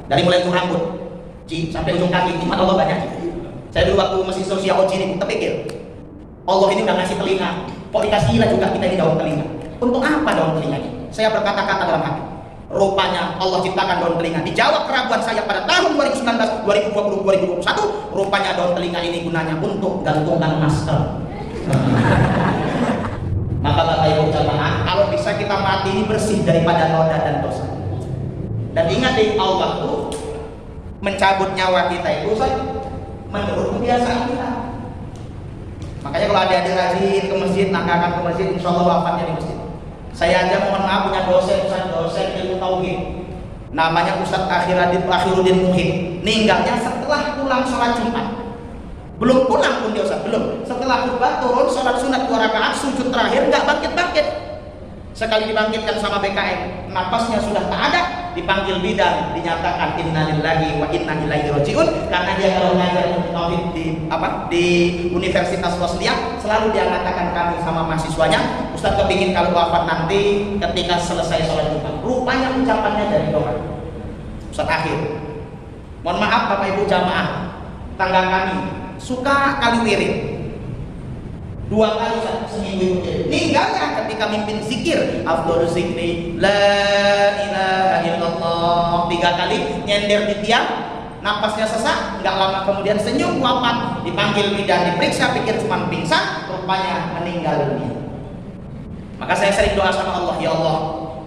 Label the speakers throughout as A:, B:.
A: Dari mulai ujung rambut sampai ujung kaki, nikmat Allah banyak. Saya dulu waktu masih sosial OJ ini terpikir, Allah ini udah ngasih telinga, kok dikasih gila juga kita ini daun telinga. Untuk apa daun telinga ini? Saya berkata-kata dalam hati, rupanya Allah ciptakan daun telinga. Dijawab keraguan saya pada tahun 2019, 2020, 2021, rupanya daun telinga ini gunanya untuk gantungkan masker. Maka Bapak Ibu jamaah, kalau bisa kita mati ini bersih daripada noda dan dosa. Dan ingat deh, Allah tuh mencabut nyawa kita itu menurut kebiasaan kita. Makanya kalau ada rajin ke masjid, nangkakan ke masjid, insya Allah wafatnya di masjid. Saya aja mohon maaf punya dosen ilmu tauhid, namanya Ustadz Akhiruddin Muhid, meninggalnya setelah pulang sholat Jumat. Belum pulang pun dia Ustadz, belum. Setelah khutbah turun sholat sunat 2 rakaat, sujud terakhir nggak bangkit-bangkit. Sekali dibangkitkan sama BKM, napasnya sudah tak ada, dipanggil bidan, dinyatakan innalillahi wa inna ilaihi rajiun. Karena dia kalau ngajar tauhid di Universitas Wasliya, selalu dia mengatakan kami sama mahasiswanya, Ustaz kepingin kalau wafat nanti ketika selesai sholat Jumat. Rupanya ucapannya dari doa. Ustaz akhir, mohon maaf Bapak Ibu jamaah, tangga kami suka kali wirid 2 kali seminggu itu. Meninggalnya ketika mimpin zikir, afdhaluz zikri la ilaha illallah 3 kali, nyender di tiang, napasnya sesak, nggak lama kemudian senyum wafat, dipanggil bidan, diperiksa, pikir cuma pingsan, rupanya meninggal dunia. Maka saya sering doa sama Allah, ya Allah,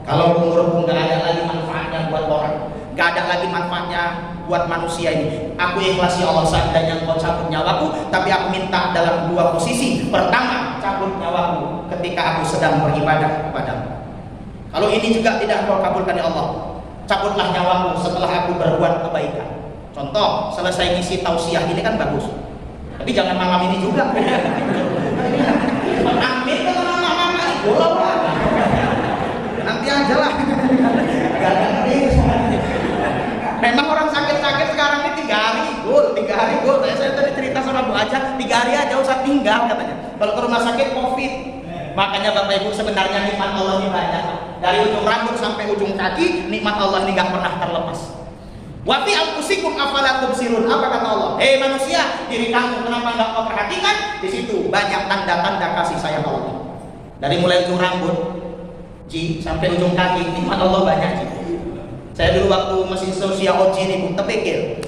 A: kalau umurku nggak ada lagi manfaatnya buat orang, nggak ada lagi manfaatnya buat manusia ini, aku ikhlas ya Allah, seandainya Engkau cabut nyawaku, tapi aku minta dalam 2 posisi. Pertama, cabut nyawaku ketika aku sedang beribadah kepadamu. Kalau ini juga tidak Engkau kabulkan ya Allah, cabutlah nyawaku setelah aku berbuat kebaikan. Contoh, selesai ngisi tausiah ini kan bagus, tapi jangan malam ini juga. Amin kalau mama-mama itu nanti aja lah. Memang orang sakit-sakit sekarang ini 3 hari gul. Saya tadi cerita sama Bu Aja, 3 hari aja usah tinggal katanya. Kalau ke rumah sakit COVID. Makanya Bapak Ibu sebenarnya nikmat Allah ini banyak. Dari ujung rambut sampai ujung kaki, nikmat Allah ini nggak pernah terlepas. Wa fi anfusikum afala tubsirun. Apa kata Allah? Hei manusia, diri kamu kenapa nggak kau perhatikan? Di situ banyak tanda-tanda kasih sayang Allah. Dari mulai ujung rambut sampai ujung kaki, nikmat Allah banyak. Saya dulu waktu masih sosial OJ ini terpikir,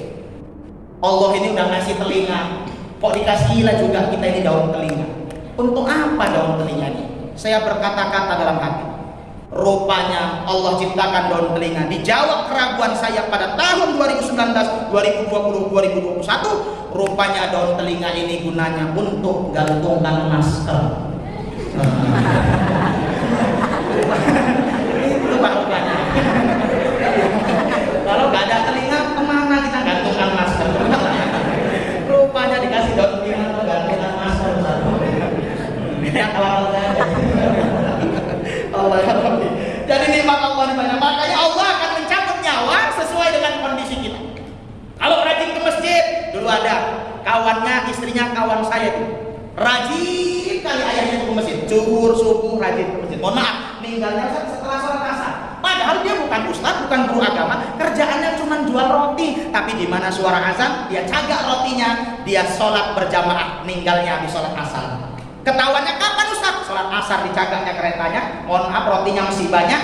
A: Allah ini udah ngasih telinga, kok dikasih gila juga kita ini daun telinga. Untuk apa daun telinga ini? Saya berkata-kata dalam hati, rupanya Allah ciptakan daun telinga. Dijawab keraguan saya pada tahun 2019, 2020, 2021, rupanya daun telinga ini gunanya untuk gantungkan masker. Itu Pak rupanya. Kalau nggak ada telinga, kemana kita gantungkan masker? Rupanya dikasih daun telinga untuk gantungkan masker. Yang Allah. Jadi nikmat Allah ini banyak. Makanya Allah akan mencabut nyawa sesuai dengan kondisi kita. Kalau rajin ke masjid, dulu ada kawannya, istrinya kawan saya itu rajin kali ayahnya ke masjid, zuhur, subuh rajin ke masjid. Mohon maaf, meninggalnya setelah sholat asar. Padahal dia bukan ustaz, bukan guru agama, kerjaannya cuma jual roti. Tapi di mana suara azan, dia cagak rotinya, dia sholat berjamaah, meninggalnya di sholat asar. Ketahuannya kapan ustaz? Sholat asar dicagaknya keretanya, mohon maaf rotinya masih banyak.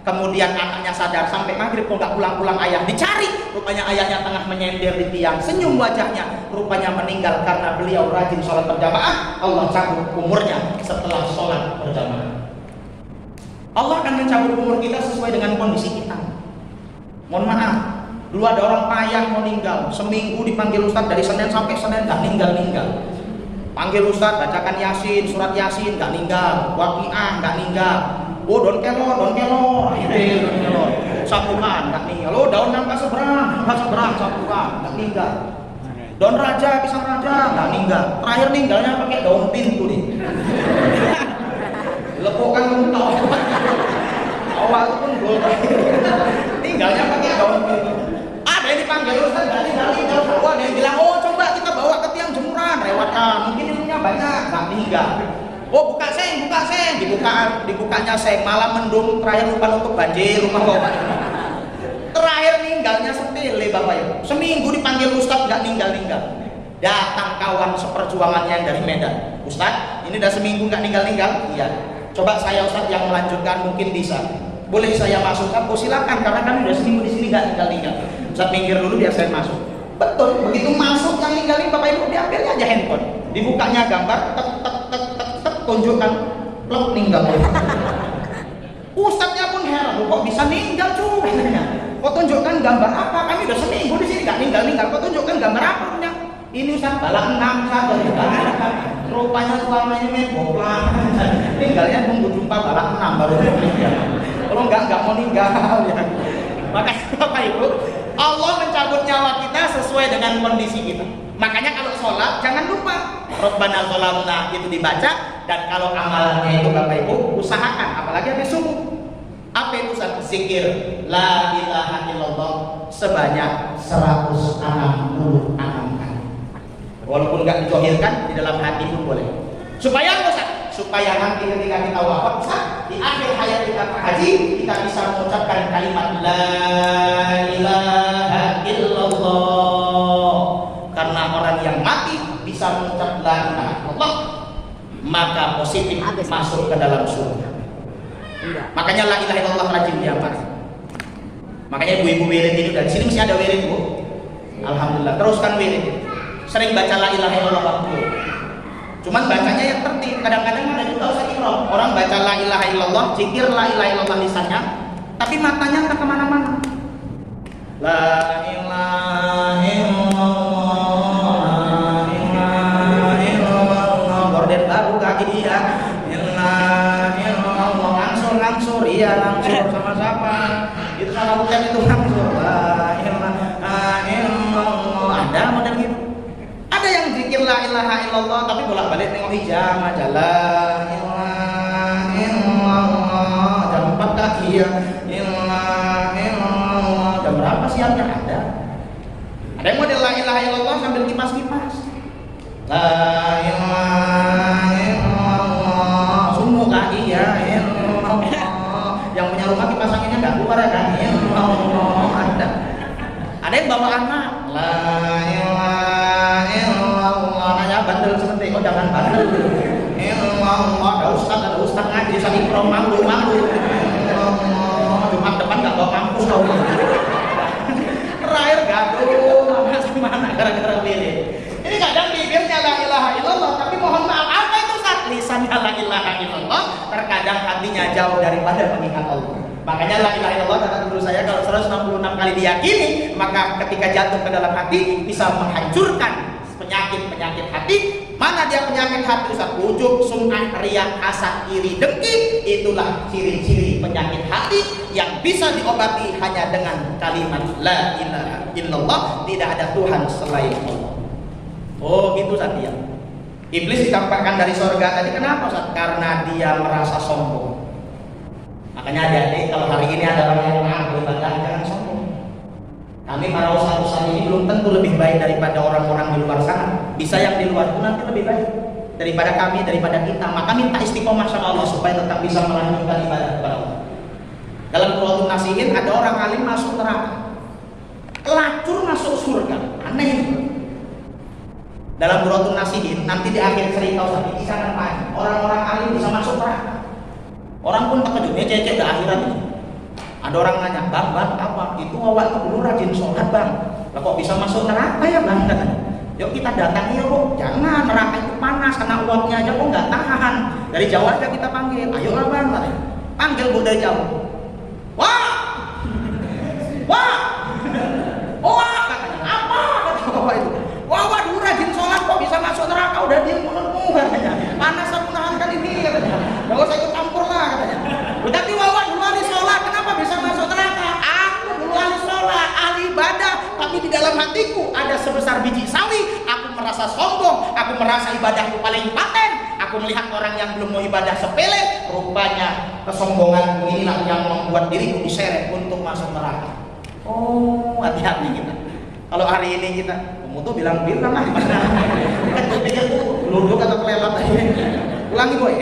A: Kemudian anaknya sadar, sampai maghrib kok nggak pulang-pulang ayah, dicari. Rupanya ayahnya tengah menyender di tiang, senyum wajahnya, rupanya meninggal karena beliau rajin sholat berjamaah. Allah cabut umurnya setelah sholat berjamaah. Allah akan mencabut umur kita sesuai dengan kondisi kita. Mohon maaf, dulu ada orang payah mau meninggal, seminggu dipanggil ustaz dari Senin sampai Senin nggak ninggal. Panggil ustaz, bacakan Yasin, surat Yasin nggak ninggal, Waqiah nggak ninggal. Oh don kelor, sapukan nggak ninggal. Oh daun nangka seberang, sapukan nggak ninggal. Daun raja, pisang raja nggak ninggal. Terakhir ninggalnya pakai daun pintu nih. Lepokan mentok. Awal itu pun gol. Tinggalnya pakai daun pintu. Ada yang dipanggil ustaz nggak ninggal. Ada yang bilang, oh coba kita bawa ke tiang jemuran, lewatkan. Mungkin ilmunya banyak, nggak ninggal. Oh buka seng, dibukanya seng, malam mendung, terakhir lupa nutup banjir, rumah bawa. Terakhir ninggalnya sepi Bapak Ibu. Seminggu dipanggil Ustadz nggak ninggal-ninggal. Datang kawan seperjuangannya yang dari Medan. Ustadz, ini udah seminggu nggak ninggal-ninggal? Iya. Coba saya Ustadz yang melanjutkan, mungkin bisa. Boleh saya masukkan? Oh silakan, karena kami udah seminggu di sini nggak ninggal-ninggal. Ustadz minggir dulu biar saya masuk. Betul, begitu masuk yang ninggalin Bapak Ibu, diambil aja handphone. Dibukanya gambar, tek tek tek tek tek, tunjukkan, plek ninggal. Ustadznya pun heran, kok bisa ninggal cuy? Kok tunjukkan gambar apa? Kami udah seminggu di sini nggak ninggal-ninggal. Kok tunjukkan gambar apa? Ini Ustadz balak 6 satu. Rupanya selama ini goblok. Tinggalnya tunggu jumpa balak 6 baru meninggal. Kalau nggak mau ninggal ya. Makanya Bapak Ibu, Allah mencabut nyawa kita sesuai dengan kondisi kita. Makanya kalau sholat jangan lupa Rabbana sholamna itu dibaca, dan kalau amalannya itu Bapak Ibu usahakan, apalagi habis subuh. Apa itu zikir la ilaha illallah sebanyak 166 kali. Walaupun nggak dijohirkan, di dalam hati pun boleh. Supaya apa? Supaya nanti ketika kita wafat, di akhir hayat kita haji, kita bisa mengucapkan kalimat la ilaha illallah. Karena orang yang mati bisa mengucap la ilaha illallah, maka positif masuk ke dalam surga. Makanya la ilaha illallah rajin diamal. Makanya ibu-ibu wirid ini udah di sini masih ada wirid, Bu. Alhamdulillah, teruskan wirid. Sering baca la ilaha illallah waktu. Cuman bacanya yang tertib. Kadang-kadang ada juga usah ikram. Orang baca la ilaha illallah, zikir la ilaha illallah lisannya, tapi matanya entah kemana-mana. La ilaha illallah, la ilaha illallah. Gorden baru kaki dia. La ilaha langsur, iya langsur sama siapa? Itu sama bukan itu langsur. La ilaha illallah. Ada model gitu. Ada yang zikir la ilaha illallah tapi bolak-balik tengok hijab aja. La ilaha illallah. Jam 4 kaki ya. La illallah. Jam berapa siapnya? Ada. Ada yang model la ilaha illallah sambil kipas-kipas. La ilaha illallah. Sungguh kaki ya. Yang punya rumah kipas anginnya nggak keluar ya kan? Ada. Ada yang bawa anak. La ilaha illallah. Nanya bandel seperti kok jangan bandel. Illallah. Ada ustaz ngaji sambil ikram malu. Jumat depan nggak bawa kampus kau. Terakhir gaduh mana gara-gara pilih. Ini kadang bibirnya la ilaha illallah tapi mohon maaf apa itu Ustaz? Lisannya la ilaha illallah, terkadang hatinya jauh daripada mengingat Allah. Makanya la ilaha illallah kata guru saya, kalau 166 kali diyakini, maka ketika jatuh ke dalam hati bisa menghancurkan penyakit hati. Mana dia penyakit hati? Ustaz, ujub, sum'ah, riya, hasad, iri, dengki. Itulah ciri-ciri penyakit hati yang bisa diobati hanya dengan kalimat la ilaha illallah, tidak ada Tuhan selain Allah. Oh gitu Ustaz ya. Iblis ditampakkan dari surga tadi, kenapa Ustaz? Karena dia merasa sombong. Makanya adik-adik, kalau hari ini ada orang yang mengaku ibadah, jangan sombong. Kami para ustaz-ustaz ini belum tentu lebih baik daripada orang-orang di luar sana. Bisa yang di luar itu nanti lebih baik daripada kami, daripada kita. Maka minta istiqomah sama Allah supaya tetap bisa melanjutkan ibadah kepada Allah. Dalam Qur'anul Nasihin ada orang alim masuk neraka, pelacur masuk surga. Aneh itu. Dalam Qur'anul Nasihin nanti di akhir cerita Ustaz ini sangat banyak orang-orang alim bisa masuk neraka. Orang pun terkejutnya cecek ke akhirat ini. Ada orang nanya, bang, apa? Itu awak itu dulu rajin sholat bang. Lah kok bisa masuk neraka ya bang? Yuk kita datangi ya bu. Jangan, neraka itu panas karena uapnya aja kok nggak tahan. Dari jauh aja kita panggil. Ayolah bang, panggil bu dari jauh. Wah, wah, wah, katanya apa? Kata bapak itu. Wah, dulu rajin sholat kok bisa masuk neraka? Udah diem mulutmu katanya. Panas aku nahankan ini katanya. Gak usah ikut campur lah katanya. Tapi wawan dulu ahli sholat, kenapa bisa masuk neraka? Aku dulu ahli sholat, ahli ibadah, tapi di dalam hatiku ada sebesar biji sawi. Aku merasa sombong, aku merasa ibadahku paling paten. Aku melihat orang yang belum mau ibadah sepele, rupanya kesombonganku inilah yang membuat diriku diseret untuk masuk neraka. Oh, hati-hati kita. Kalau hari ini kita, kamu tuh bilang-bilang lah. Kan gue pikir tuh lunduk atau kelelap aja. Ulangi boy.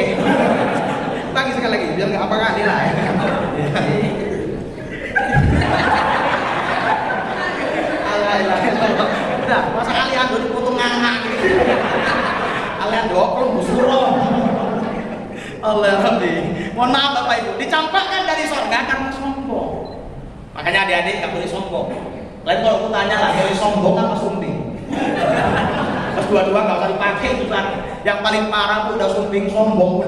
A: Ulangi sekali lagi, biar nggak apa kali lah. ilaha illallah. Udah, masa kalian dulu potong nganga gitu. Kalian dokong busuro. Allah Rabbi. Mohon maaf Bapak Ibu, dicampakkan dari surga karena sombong. Makanya adik-adik nggak boleh sombong. Lain kalau aku tanya lah, boleh sombong apa sumbing? Pas dua-dua nggak usah dipakai itu kan. Yang paling parah tuh udah sumbing sombong.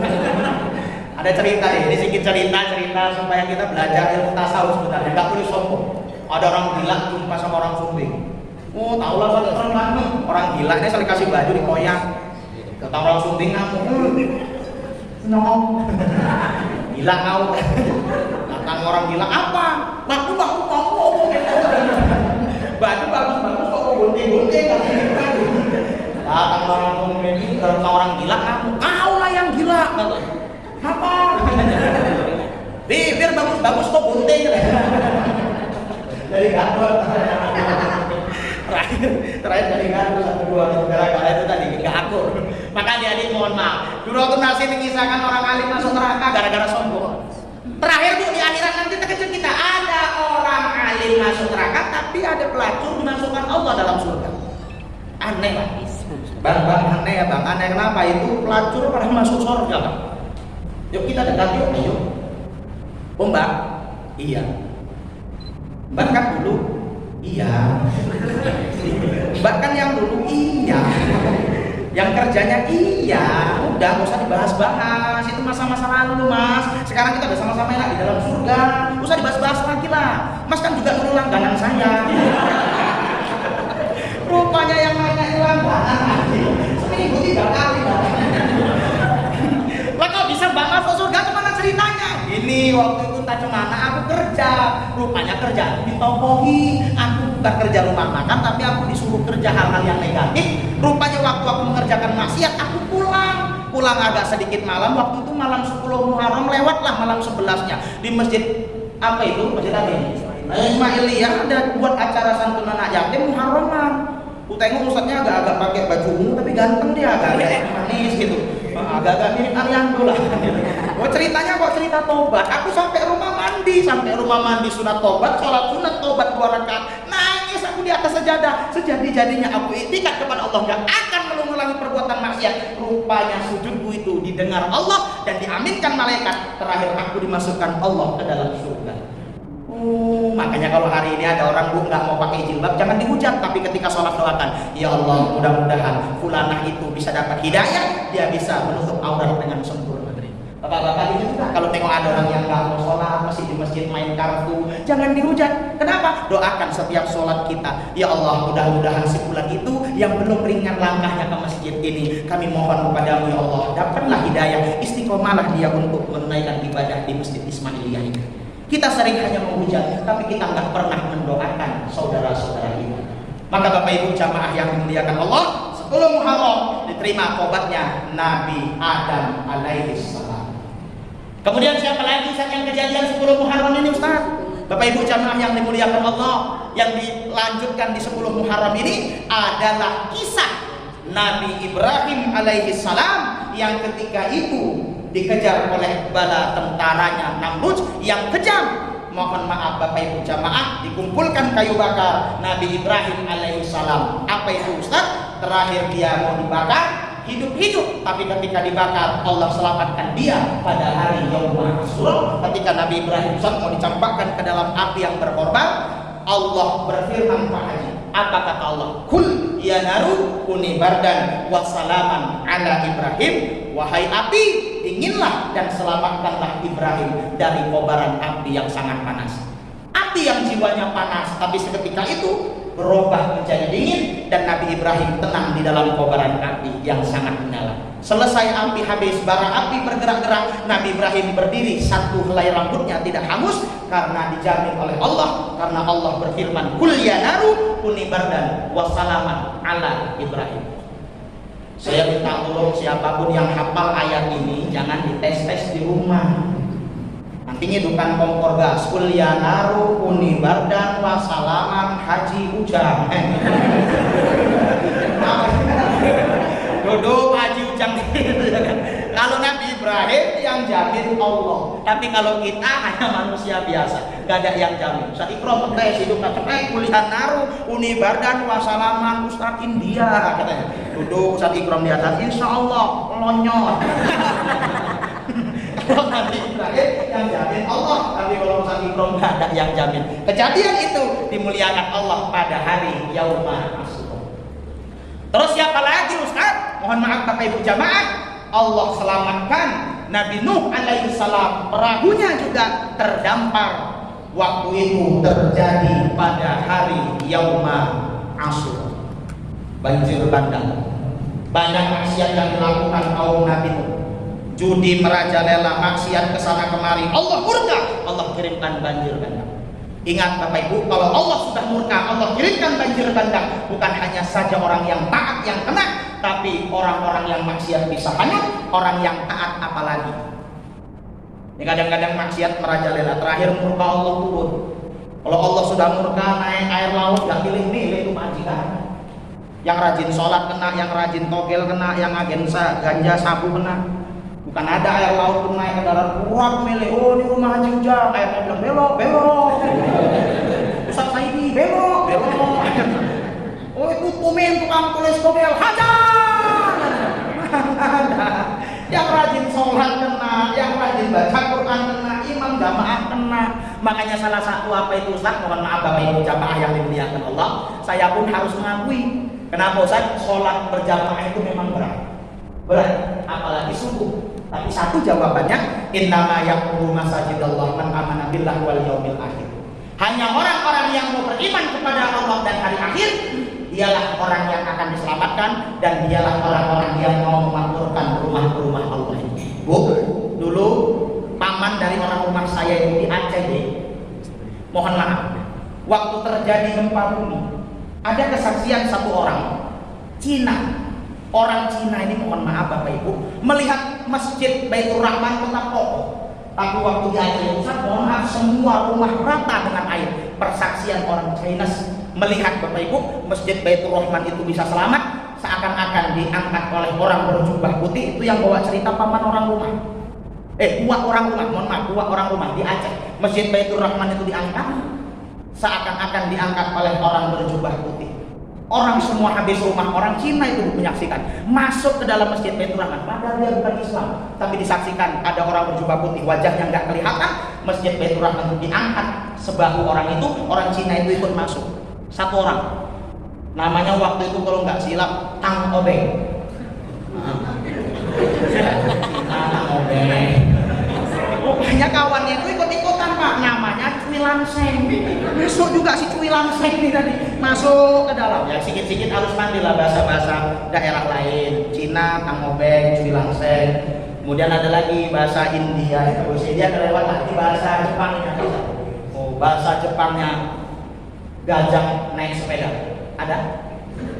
A: Ada cerita ini sedikit cerita supaya kita belajar ilmu tasawuf sebenarnya. Nggak boleh sombong. Ada orang gila jumpa sama orang sumbing. Oh tahu lah orang gila ini saling kasih baju dikoyak. Kata orang sumbing ngamuk. Gila kau. Datang orang gila apa? Baju baju bagus kok gunting. Datang orang gila kamu. Kau lah yang gila. Apa? Bibir bagus kok gunting. Dari kantor. Terakhir dari kantor satu dua gara-gara itu tadi nggak akur. Maka adik mohon maaf. Dulu aku nasi mengisahkan orang alim masuk neraka gara-gara sombong. Terakhir tuh di akhirat nanti terkejut kita ada orang alim masuk neraka tapi ada pelacur dimasukkan Allah dalam surga. Aneh lah. Bang aneh ya bang. Aneh kenapa? Itu pelacur pada masuk surga bang. Yuk kita dekat yuk. Ayo. Oh mbak. Iya. Mbak kan dulu. Iya. Mbak kan yang dulu. Iya. Yang kerjanya iya, udah nggak usah dibahas-bahas, itu masa-masa lalu mas. Sekarang kita udah sama-sama enak di dalam surga, nggak usah dibahas-bahas lagi lah. Mas kan juga dulu langganan saya. Rupanya yang nanya langganan lagi, seminggu 3 kali. Lah kok bisa mbak masuk surga? Gimana ceritanya? Ini waktu itu tak cemana aku kerja, rupanya kerja ditokohi. Aku bukan kerja rumah makan, tapi aku disuruh kerja hal-hal yang negatif. Rupanya waktu aku mengerjakan maksiat, aku pulang agak sedikit malam. Waktu itu malam 10 Muharram, lewatlah malam 11-nya di masjid apa itu? Masjid apa ini? Ismailiyah ada buat acara santunan anak yatim Muharraman. Aku tengok ustadznya agak-agak pakai baju ungu tapi ganteng dia, agak-agak manis gitu. Agak-agak mirip Ariando lah. Oh ceritanya kok cerita tobat. Aku sampai rumah mandi sunat tobat, sholat sunat tobat 2 rakaat. Nangis aku di atas sejadah. Sejadi-jadinya aku iktikad kepada Allah, gak akan mengulangi perbuatan maksiat. Rupanya sujudku itu didengar Allah dan diaminkan malaikat. Terakhir aku dimasukkan Allah ke dalam surga. Makanya kalau hari ini ada orang bu nggak mau pakai jilbab, jangan dihujat, tapi ketika sholat doakan, ya Allah mudah-mudahan fulanah itu bisa dapat hidayah, dia bisa menutup aurat dengan sempurna. Bapak-bapak itu juga kalau tengok ada orang yang nggak mau sholat, masih di masjid main kartu, jangan dihujat. Kenapa? Doakan setiap sholat kita, ya Allah mudah-mudahan si fulan itu yang belum ringan langkahnya ke masjid ini, kami mohon kepadamu ya Allah, dapatlah hidayah, istiqomalah dia untuk menunaikan ibadah di masjid Ismailiyah ini. Kita sering hanya menghujat, tapi kita nggak pernah mendoakan saudara-saudara kita. Maka Bapak Ibu jamaah yang dimuliakan Allah, 10 Muharram diterima tobatnya Nabi Adam alaihi salam. Kemudian siapa lagi yang kejadian 10 Muharram ini Ustaz? Bapak Ibu jamaah yang dimuliakan Allah, yang dilanjutkan di 10 Muharram ini adalah kisah Nabi Ibrahim alaihi salam yang ketika itu dikejar oleh bala tentaranya Namrud yang kejam. Mohon maaf Bapak Ibu jamaah, dikumpulkan kayu bakar Nabi Ibrahim alaihissalam. Apa itu Ustaz? Terakhir dia mau dibakar hidup-hidup, tapi ketika dibakar Allah selamatkan dia pada hari Yaumul Asyura. Ketika Nabi Ibrahim mau dicampakkan ke dalam api yang berkorban, Allah berfirman Pak Haji, apa kata Allah? Kul ya naru kuni bardan wa salaman ala Ibrahim. Wahai api, dinginlah dan selamatkanlah Ibrahim dari kobaran api yang sangat panas. Api yang jiwanya panas, tapi seketika itu berubah menjadi dingin dan Nabi Ibrahim tenang di dalam kobaran api yang sangat menyala. Selesai api habis, bara api bergerak-gerak, Nabi Ibrahim berdiri, satu helai rambutnya tidak hangus karena dijamin oleh Allah, karena Allah berfirman, "Kul ya naru kuni bardan wa salaman ala Ibrahim." Saya minta tolong siapapun yang hafal ayat ini jangan dites-tes di rumah. Nanti hidupkan kompor gas. Kul ya naru kuni bardan wa salaman Haji Ujang. Duduk Haji Ujang. Kalau Nabi Ibrahim Ibrahim yang jamin Allah. Tapi kalau kita hanya manusia biasa, gak ada yang jamin. Ustaz Ikram tes hidup kuliah naruh unibardan wassalaman Ustaz India katanya. Duduk Ustaz Ikram di atas, insya Allah lonyor. Kalau Nabi Ibrahim yang jamin Allah, tapi kalau Ustaz Ikram gak ada yang jamin. Kejadian itu dimuliakan Allah pada hari Yaumul Asyura. Terus siapa lagi Ustaz? Mohon maaf Bapak Ibu jamaah, Allah selamatkan Nabi Nuh alaihi salam. Perahunya juga terdampar. Waktu itu terjadi pada hari Yaumul Asyura. Banjir bandang. Banyak maksiat yang dilakukan kaum Nabi Nuh. Judi merajalela, maksiat kesana kemari. Allah murka, Allah kirimkan banjir bandang. Ingat Bapak Ibu, kalau Allah sudah murka, Allah kirimkan banjir bandang. Bukan hanya saja orang yang taat yang kena, tapi orang-orang yang maksiat bisa hanyut, orang yang taat apalagi. Ini kadang-kadang maksiat merajalela, terakhir murka Allah turun. Kalau Allah sudah murka, naik air laut, gak pilih-pilih itu majikan. Yang rajin sholat kena, yang rajin togel kena, yang agen ganja sabu kena. Bukan ada air laut pun naik ke darat kuat milih, oh ini rumah Haji Ujang, airnya bilang belok, belok. Ustaz Saidi, belok, belok. Oh itu tumin tukang tulis togel, hajar. Ada. Yang rajin sholat kena, yang rajin baca Quran kena, imam jamaah kena. Makanya salah satu apa itu Ustaz, mohon maaf Bapak Ibu jamaah yang dimuliakan Allah, saya pun harus mengakui. Kenapa Ustaz? Sholat berjamaah itu memang berat. Berat, apalagi subuh. Tapi satu jawabannya, innama yaqulu masajidallah man amana billahi wal yaumil akhir. Hanya orang-orang yang mau beriman kepada Allah dan hari akhir, dialah orang yang akan diselamatkan, dan dialah orang-orang yang mau memakmurkan rumah-rumah Allah ini. Bu, dulu paman dari orang rumah saya itu di Aceh, mohon maaf, waktu terjadi gempa bumi, ada kesaksian satu orang Cina. Orang Cina ini mohon maaf Bapak Ibu melihat masjid Baitur Rahman tetap kokoh. Tapi waktu di Aceh Ustaz, mohon maaf, semua rumah rata dengan air. Persaksian orang China melihat Bapak Ibu masjid Baitur Rahman itu bisa selamat, seakan-akan diangkat oleh orang berjubah putih. Itu yang bawa cerita paman orang rumah. Buat orang rumah, mohon maaf, buat orang rumah di Aceh. Masjid Baitur Rahman itu diangkat, seakan-akan diangkat oleh orang berjubah putih. Orang semua habis rumah, orang Cina itu menyaksikan masuk ke dalam masjid Baitur Rahman, padahal dia bukan Islam, tapi disaksikan ada orang berjubah putih, wajahnya nggak kelihatan. Masjid Baitur Rahman itu diangkat, sebahu orang itu, orang Cina itu ikut masuk. Satu orang, namanya waktu itu kalau nggak silap Tang Obeng. Tang Obeng. Rupanya kawannya itu ikut-ikutan Pak, namanya Cui Langseng. Masuk juga si Cui Langseng ini tadi, masuk ke dalam. Ya sedikit-sedikit harus mandi lah bahasa-bahasa daerah lain. Cina, Kang Obeng, Cui Langseng. Kemudian ada lagi bahasa India. Bahasa India ada lewat lagi bahasa Jepangnya. Oh, bahasa Jepangnya gajah naik sepeda. Ada?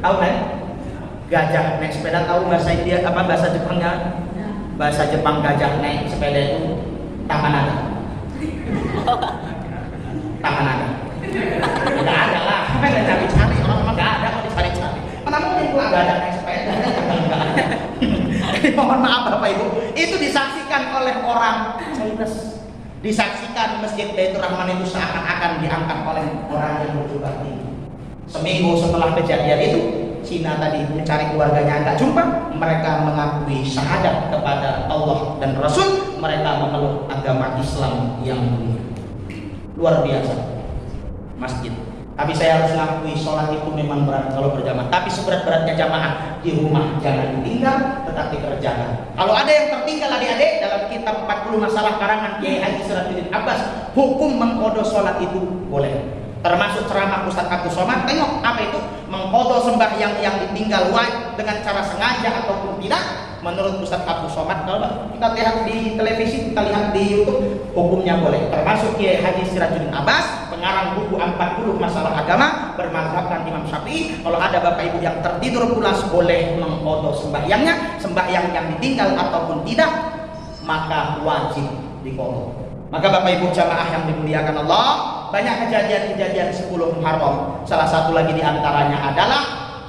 A: Tahu kan? Gajah naik sepeda, tahu bahasa India apa bahasa Jepangnya? Bahasa Jepang gajah naik sepeda itu Tamanada. Tamanada. Enggak ada lah. Apa yang cari-cari orang memang enggak ada kok dicari-cari. Mana mungkin gua enggak ada naik sepeda. Jadi mohon maaf Bapak Ibu, itu disaksikan oleh orang Chinese. Disaksikan masjid Baitur Rahman itu seakan-akan diangkat oleh orang yang berjubah tinggi. Seminggu setelah kejadian itu, Cina tadi mencari keluarganya nggak jumpa, mereka mengakui syahadat kepada Allah dan Rasul, mereka memeluk agama Islam yang mulia. Luar biasa masjid. Tapi saya harus mengakui sholat itu memang berat kalau berjamaah. Tapi seberat-beratnya jamaah di rumah jangan ditinggal, tetapi kerjakan. Kalau ada yang tertinggal adik-adik, dalam kitab 40 masalah karangan Kiai Haji Sirajuddin Abbas, hukum mengqadha sholat itu boleh. Termasuk ceramah Ustaz Abdul Somad, tengok apa itu mengqadha sembahyang yang ditinggal wajib dengan cara sengaja ataupun tidak. Menurut Ustaz Abdul Somad, kalau kita lihat di televisi, kita lihat di YouTube, hukumnya boleh. Termasuk Kiai Haji Sirajuddin Abbas, pengarang buku 40 masalah agama, bermazhabkan Imam Syafi'i, kalau ada Bapak Ibu yang tertidur pulas boleh mengqadha sembahyangnya, sembahyang yang ditinggal ataupun tidak, maka wajib diqadha. Maka Bapak Ibu jamaah yang dimuliakan Allah, banyak kejadian-kejadian 10 Muharram. Salah satu lagi diantaranya adalah,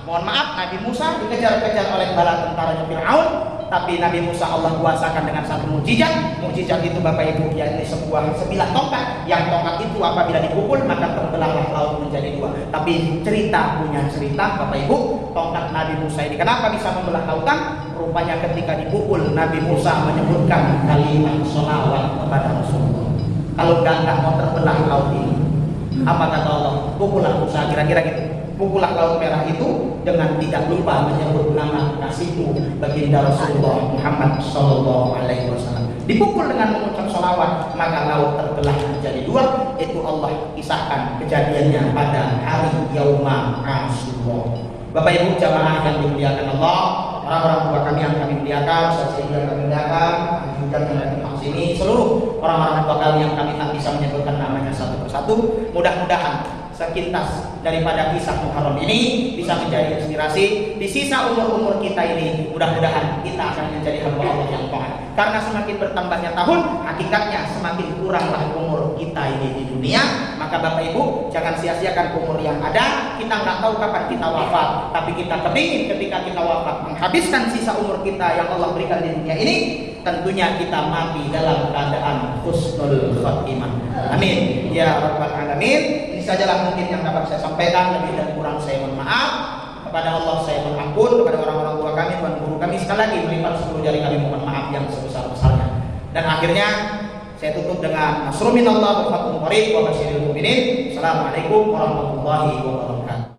A: mohon maaf, Nabi Musa dikejar-kejar oleh bala tentaranya Fir'aun. tapi Nabi Musa Allah kuasakan dengan satu mukjizat. Mukjizat itu Bapak Ibu yakni sebilah tongkat, yang tongkat itu apabila dipukul maka terbelahlah laut menjadi dua. Tapi punya cerita Bapak Ibu, tongkat Nabi Musa ini kenapa bisa membelah lautan? Rupanya ketika dipukul Nabi Musa menyebutkan kalimat sholawat kepada Rasulullah. Kalau enggak mau terbelah laut ini. Apa kata Allah? Pukullah Musa, kira-kira gitu. Pukullah laut merah itu dengan tidak lupa menyebut nama kasihmu baginda Rasulullah Muhammad Sallallahu Alaihi Wasallam. Dipukul dengan mengucap sholawat maka laut terbelah menjadi dua. Itu Allah kisahkan kejadiannya pada hari Yauma Asyura. Bapak Ibu jamaah yang dimuliakan Allah, orang-orang tua kami yang kami muliakan, saudara yang kami muliakan, juga yang di sini, seluruh orang-orang tua kami yang kami tak bisa menyebutkan namanya satu persatu, mudah-mudahan sekintas daripada kisah Muharram ini bisa menjadi inspirasi di sisa umur-umur kita ini. Mudah-mudahan kita akan menjadi hamba Allah yang taat. Karena semakin bertambahnya tahun, hakikatnya semakin kuranglah umur kita ini di dunia. Maka Bapak Ibu jangan sia-siakan umur yang ada. Kita nggak tahu kapan kita wafat, tapi kita kepingin ketika kita wafat menghabiskan sisa umur kita yang Allah berikan di dunia ini. Tentunya kita mati dalam keadaan husnul khatimah. Amin ya rabbal alamin. Ini sajalah mungkin yang dapat saya sampaikan, lebih dan kurang saya mohon maaf. Kepada Allah saya mengampun, kepada orang-orang tua kami, tuan guru kami sekali lagi melipat 10 jari kami mohon maaf yang sebesar-besarnya. Dan akhirnya saya tutup dengan nasrul minallah wa fathun qarib wa basyiril mu'minin. Assalamualaikum warahmatullahi wabarakatuh.